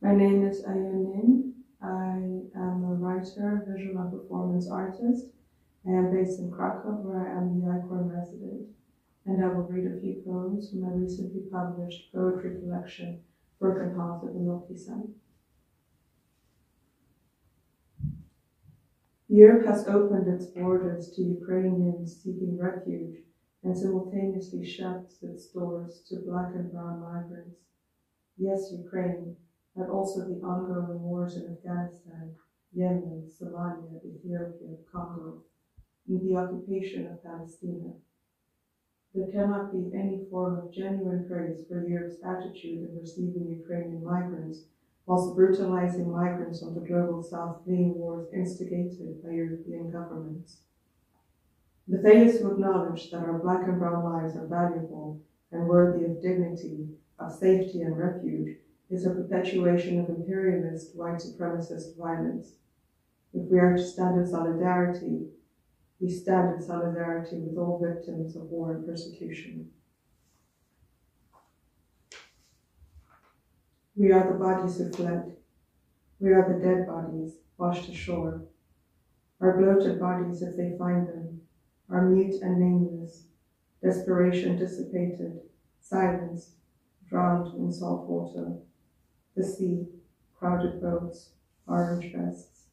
My name is Aaiún Nin. I am a writer, visual and performance artist. I am based in Krakow, where I am the ICORN resident, and I will read a few poems from my recently published poetry collection, Broken Halves of the Milky Sun. Europe has opened its borders to Ukrainians seeking refuge and simultaneously shuts its doors to black and brown migrants. Yes, Ukraine, but also the ongoing wars in Afghanistan, Yemen, Somalia, Ethiopia, Congo, and the occupation of Palestine. There cannot be any form of genuine praise for Europe's attitude in receiving Ukrainian migrants, whilst brutalizing migrants on the global south fleeing wars instigated by European governments. The failure to acknowledge that our black and brown lives are valuable and worthy of dignity, of safety and refuge, is a perpetuation of imperialist, white supremacist violence. If we are to stand in solidarity, we stand in solidarity with all victims of war and persecution. We are the bodies who fled. We are the dead bodies washed ashore. Our bloated bodies, if they find them, are mute and nameless, desperation dissipated, silenced, drowned in salt water. The sea, crowded boats, orange vests.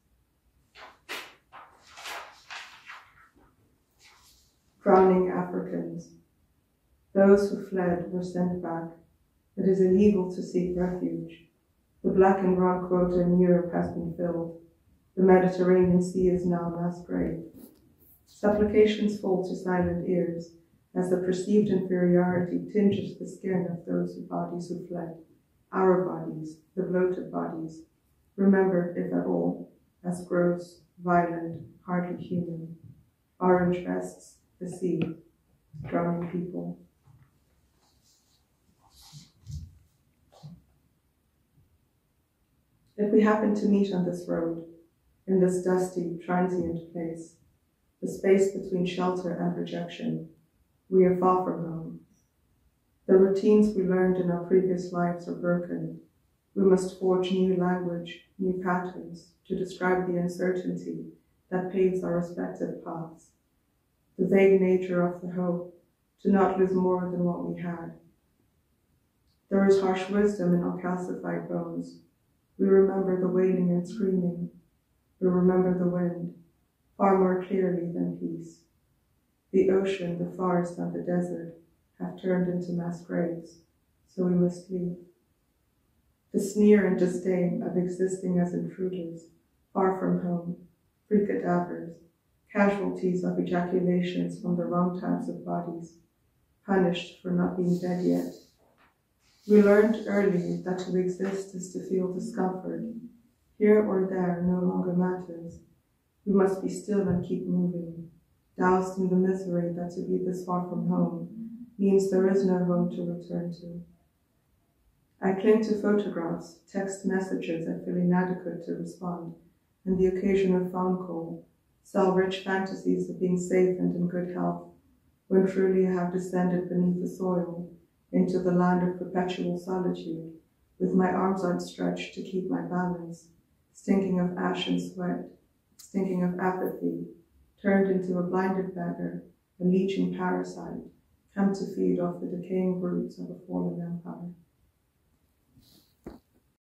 Drowning Africans. Those who fled were sent back. It is illegal to seek refuge. The black and brown quota in Europe has been filled. The Mediterranean Sea is now mass grave. Supplications fall to silent ears as the perceived inferiority tinges the skin of those bodies who fled. Our bodies, the bloated bodies, remembered, if at all, as gross, violent, hardly human. Orange vests, the sea, drowning people. If we happen to meet on this road, in this dusty, transient place, the space between shelter and projection, we are far from home. The routines we learned in our previous lives are broken. We must forge new language, new patterns to describe the uncertainty that paves our respective paths. The vague nature of the hope to not lose more than what we had. There is harsh wisdom in our calcified bones. We remember the wailing and screaming. We remember the wind, far more clearly than peace. The ocean, the forest, and the desert have turned into mass graves, so we must leave. The sneer and disdain of existing as intruders, far from home, free cadavers, casualties of ejaculations from the wrong types of bodies, punished for not being dead yet. We learned early that to exist is to feel discomfort. Here or there no longer matters. We must be still and keep moving, doused in the misery that to be this far from home means there is no home to return to. I cling to photographs, text messages I feel inadequate to respond, and the occasional phone call, sell rich fantasies of being safe and in good health, when truly I have descended beneath the soil, into the land of perpetual solitude, with my arms outstretched to keep my balance, stinking of ash and sweat, stinking of apathy, turned into a blinded beggar, a leeching parasite, come to feed off the decaying roots of a fallen empire.